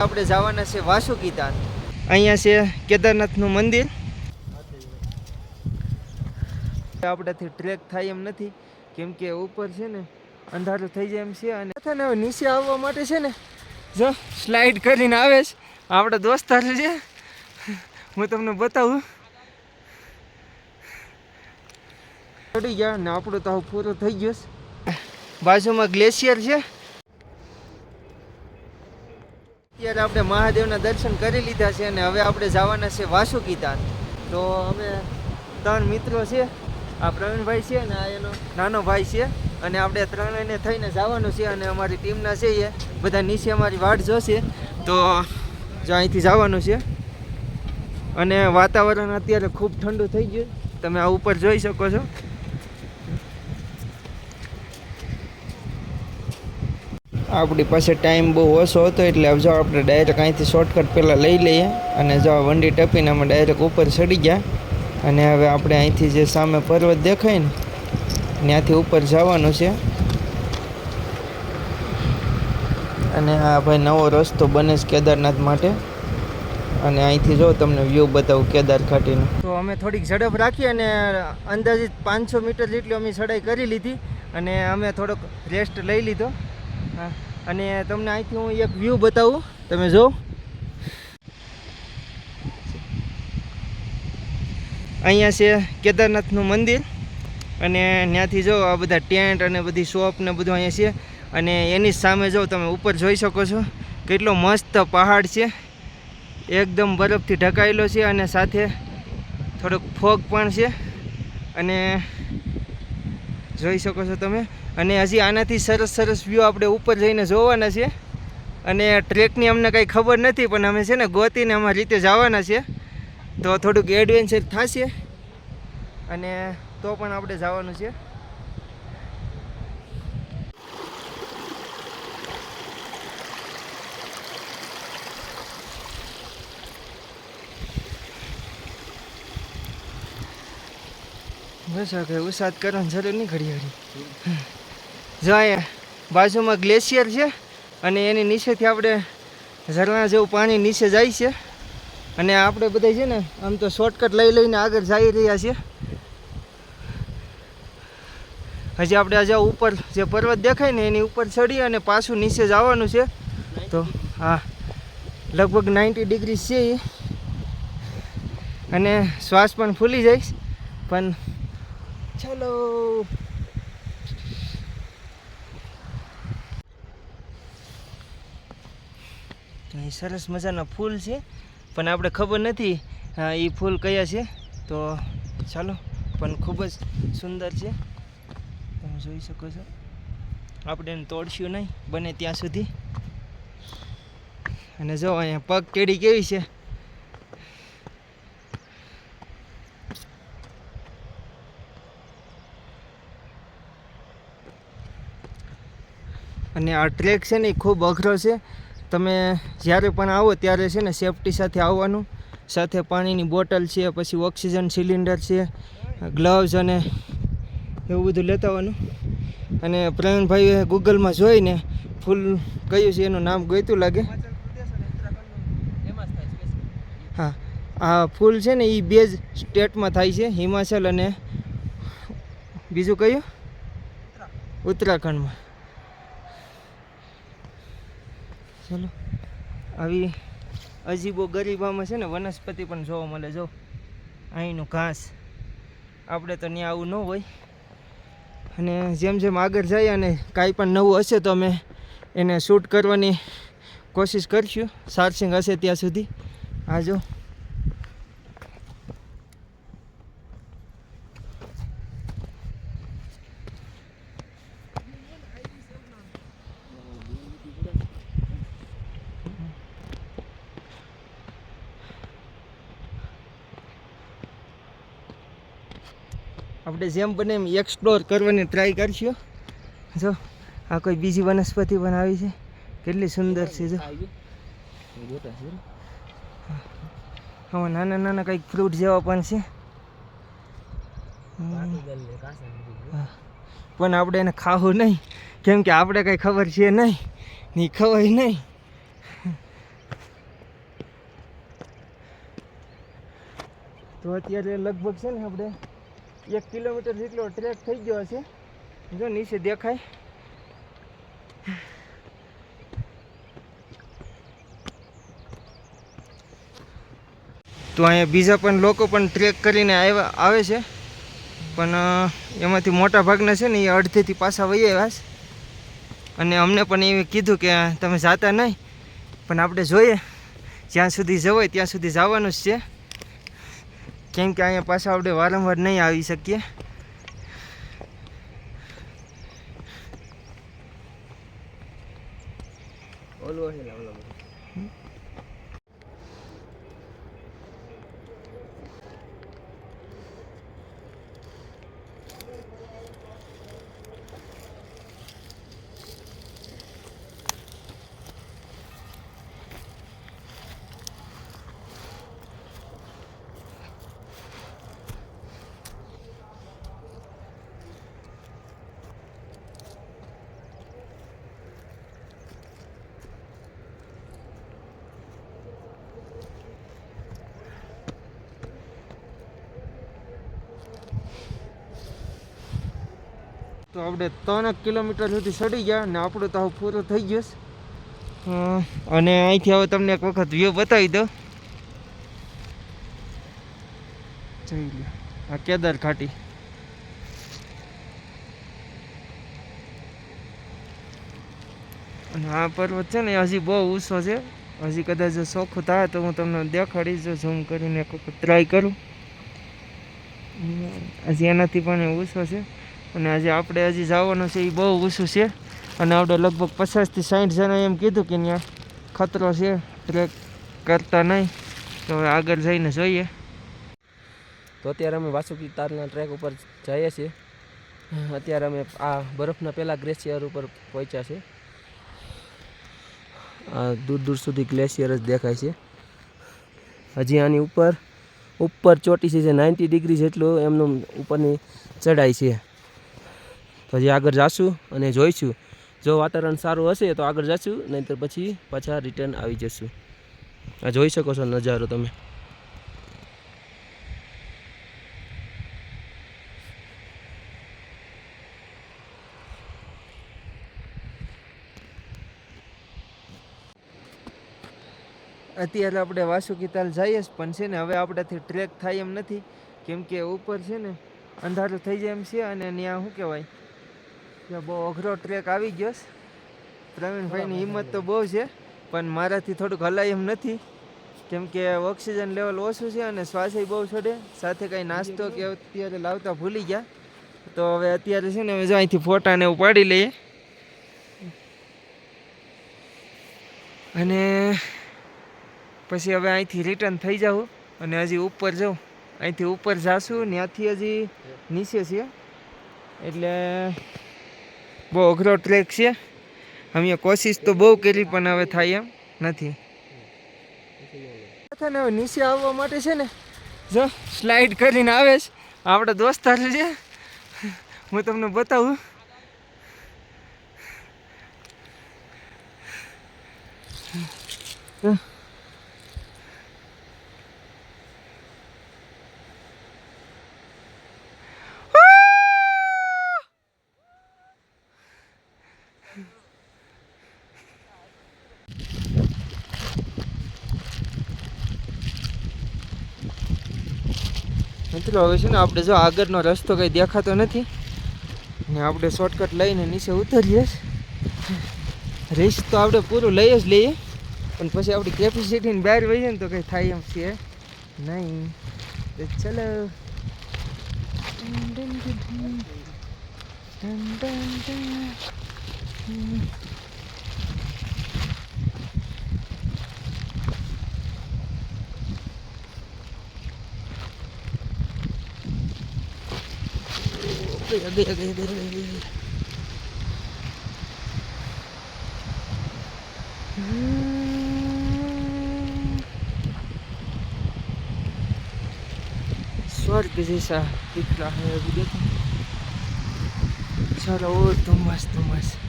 આપણે જવાના છે વાસુકીતાન. અહીંયા છે કેદારનાથનું મંદિર. આપણાથી ટ્રેક થાય એમ નથી કેમ કે ઉપર છે ને અંધારું થઈ જાય એમ છે. અને હવે નીચે આવવા માટે છે ને જો સ્લાઇડ કરીને આવે છે આપણા દોસ્તાર છે, હું તમને બતાવું. ચડી ગયા ને આપણું તો પૂરું થઈ ગયું. બાજુમાં ગ્લેશિયર છે. અત્યારે આપણે મહાદેવના દર્શન કરી લીધા છે અને હવે આપણે જવાના છે વાસુકીતાન. તો અમે 3 મિત્રો છે, આ પ્રવીણભાઈ છે ને આ એનો નાનો ભાઈ છે, અને આપણે 3 થઈને જવાનું છે. અને અમારી ટીમના છે એ બધા નીચે અમારી વાટ જોશે. તો જો અહીંથી જવાનું છે. અને વાતાવરણ અત્યારે ખૂબ ઠંડુ થઈ ગયું, તમે આ ઉપર જોઈ શકો છો. આપણી પાસે ટાઈમ બહુ ઓછો હતો એટલે જો આપણે ડાયરેક્ટ અહીંથી શોર્ટકટ પહેલાં લઈ લઈએ અને જો વંડી ટપીને અમે ડાયરેક્ટ ઉપર ચડી ગયા. અને હવે આપણે અહીંથી જે સામે પર્વત દેખાય ને ત્યાંથી ઉપર જવાનું છે. અને આ ભાઈ નવો રસ્તો બને છે કેદારનાથ માટે. અને અહીંથી જો તમને વ્યૂ બતાવું કેદાર ઘાટીનો. તો અમે થોડીક ઝડપ રાખી અને અંદાજિત 500 મીટર જેટલી અમે ચડાઈ કરી લીધી અને અમે થોડોક રેસ્ટ લઈ લીધો. અને તમને અહીંથી હું એક વ્યૂ બતાવું, તમે જો. અહીંયા છે કેદારનાથનું મંદિર અને ત્યાંથી જો આ બધા ટેન્ટ અને બધી શોપ ને બધું અહીંયા છે. અને એની સામે જો તમે ઉપર જોઈ શકો છો કેટલો મસ્ત પહાડ છે, એકદમ બરફથી ઢંકાયેલો છે અને સાથે થોડોક ફોગ પણ છે. અને જોઈ શકો છો તમે. અને હજી આનાથી સરસ સરસ વ્યૂ આપણે ઉપર જઈને જોવાના છે. અને ટ્રેકની અમને કંઈ ખબર નથી પણ અમે છે ને ગોતીને અમારી રીતે જવાના છે. તો થોડુંક એડવેન્ચર થશે અને તો પણ આપણે જવાનું છે. બસ આ કંઈ ઉસાદ કરવાની જરૂર નહીં ઘડી ઘડી. જો અહીંયા બાજુમાં ગ્લેશિયર છે અને એની નીચેથી આપણે ઝરણા જેવું પાણી નીચે જાય છે. અને આપણે બધા છે ને આમ તો શોર્ટકટ લઈ લઈને આગળ જઈ રહ્યા છીએ. હજી આપણે આજે ઉપર જે પર્વત દેખાય ને એની ઉપર ચડી અને પાછું નીચે જવાનું છે. તો હા, લગભગ 90 ડિગ્રી છે એ. અને શ્વાસ પણ ફૂલી જાય પણ ચાલો. અહીં સરસ મજાના ફૂલ છે પણ આપણે ખબર નથી એ ફૂલ કયા છે. તો ચાલો, પણ ખૂબ જ સુંદર છે, તમે જોઈ શકો છો. આપણે એને તોડશું નહીં બને ત્યાં સુધી. અને જો અહીંયા પગ ટેડી કેવી છે. અને આ ટ્રેક છે ને એ ખૂબ અઘરો છે. તમે જ્યારે પણ આવો ત્યારે છે ને સેફટી સાથે આવવાનું. સાથે પાણીની બોટલ છે, પછી ઓક્સિજન સિલિન્ડર છે, ગ્લવ્સ અને એવું બધું લેતા આવવાનું. અને પ્રવીણભાઈએ ગૂગલમાં જોઈને ફૂલ કયું છે એનું નામ ગોઈતું લાગે. હા, આ ફૂલ છે ને એ 2 સ્ટેટમાં થાય છે, હિમાચલ અને બીજું કયું ઉત્તરાખંડમાં. ચાલો, આવી અજીબો ગરીબામાં છે ને વનસ્પતિ પણ જોવા મળે. જો અહીંનું ઘાસ, આપણે તો ત્યાં આવું ન હોય. અને જેમ જેમ આગળ જાય અને કાંઈ પણ નવું હશે તો અમે એને શૂટ કરવાની કોશિશ કરીશું, સાર્સિંગ હશે ત્યાં સુધી. આ જો આપણે જેમ બને એમ એક્સપ્લોર કરવાની ટ્રાય કરીશું. જો આ કોઈ બીજી વનસ્પતિ પણ આવી છે, કેટલી સુંદર છે. જો આમાં નાના નાના કંઈક ફ્રૂટ જેવા પણ છે. પણ આપણે એને ખાવું નહીં કેમ કે આપણે કંઈ ખબર છે નહીં, ખવાય નહીં. તો અત્યારે લગભગ છે ને આપણે 1 કિલોમીટર જેટલો ટ્રેક થઈ ગયો છે. જો નીચે દેખાય. તો અહીંયા બીજા પણ લોકો પણ ટ્રેક કરીને આવે છે, પણ એમાંથી મોટા ભાગના છે ને એ અડધેથી પાછા વહી આવ્યા છે. અને અમને પણ એવું કીધું કે તમે જાતા નહીં, પણ આપણે જોઈએ જ્યાં સુધી જવાય ત્યાં સુધી જવાનું જ છે, કેમ કે અહીંયા પાછા આપણે વારંવાર નહીં આવી શકીએ. તો આપણે 3 કિલોમીટર સુધી ચડી ગયા ને આપણું તો પૂરું થઈ ગયું. અને અહીંથી હવે તમને એક વખત વ્યૂ બતાવી દો. જોઈ લો આ કેદાર ઘાટી. અને આ પર્વત છે ને હજી બહુ ઊંચો છે. હજી કદાચ જો ચોખ્ખું થાય તો હું તમને દેખાડીશ. જો ઝૂમ કરીને એક વખત ટ્રાય કરું. હજી એનાથી પણ ઊંચો છે. અને આજે આપણે હજી જવાનું છે એ બહુ ઊંચું છે. અને આપણે લગભગ 50 થી 60 જણા એમ કીધું કે ત્યાં ખતરો છે, ટ્રેક કરતા નહીં. તો હવે આગળ જઈને જોઈએ. તો અત્યારે અમે વાસુકી તારના ટ્રેક ઉપર જઈએ છીએ. અત્યારે અમે આ બરફના પહેલા ગ્લેશિયર ઉપર પહોંચ્યા છે. આ દૂર દૂર સુધી ગ્લેશિયર જ દેખાય છે. હજી આની ઉપર ચોટી છે જે 90 ડિગ્રી જેટલું એમનું ઉપરની ચડાઈ છે. તો હજી આગળ જાશું અને જોઈશું. જો વાતાવરણ સારું હશે તો આગળ જશું, નહીંતર પછી પાછા રિટર્ન આવી જશું. આ જોઈ શકો છો નજારો તમે. અત્યારે આપણે વાસુકી તાલ જઈએ પણ છે ને હવે આપણાથી ટ્રેક થાય એમ નથી, કેમ કે ઉપર છે ને અંધારું થઈ જાય એમ છે. અને ત્યાં શું કહેવાય, ત્યાં બહુ અઘરો ટ્રેક આવી ગયો. પ્રવીણભાઈની હિંમત તો બહુ છે, પણ મારાથી થોડુંક હલાય એમ નથી, કેમ કે ઓક્સિજન લેવલ ઓછું છે અને શ્વાસય બહુ ચડે. સાથે કાંઈ નાસ્તો કે અત્યારે લાવતા ભૂલી ગયા. તો હવે અત્યારે છે ને હવે જો અહીંથી ફોટાને એવું પાડી લઈએ. અને પછી હવે અહીંથી રિટર્ન થઈ જાઉં. અને હજી ઉપર જાઉં, અહીંથી ઉપર જાશું, ત્યાંથી હજી નીચે છે. એટલે બહુ અઘરો ટ્રેક છે. અમે કોશિશ તો બહુ કરી પણ હવે થાય એમ નથી. હવે નીચે આવવા માટે છે ને જો સ્લાઇડ કરીને આવે છે. આપણા દોસ્તાર છે, હું તમને બતાવું. મિત્રો હવે છે ને આપણે જો આગળનો રસ્તો કંઈ દેખાતો નથી ને આપણે શોર્ટકટ લઈને નીચે ઉતરીએ. રેસ તો આપણે પૂરું લઈ જ લઈએ, પણ પછી આપણી કેપેસિટીની બહાર વહીએ ને તો કંઈ થાય એમ છે નહીં. તો ચલો. स्वर्ग जैसा दिख रहा है अभी देखो. चलो तो मस्त मस्त.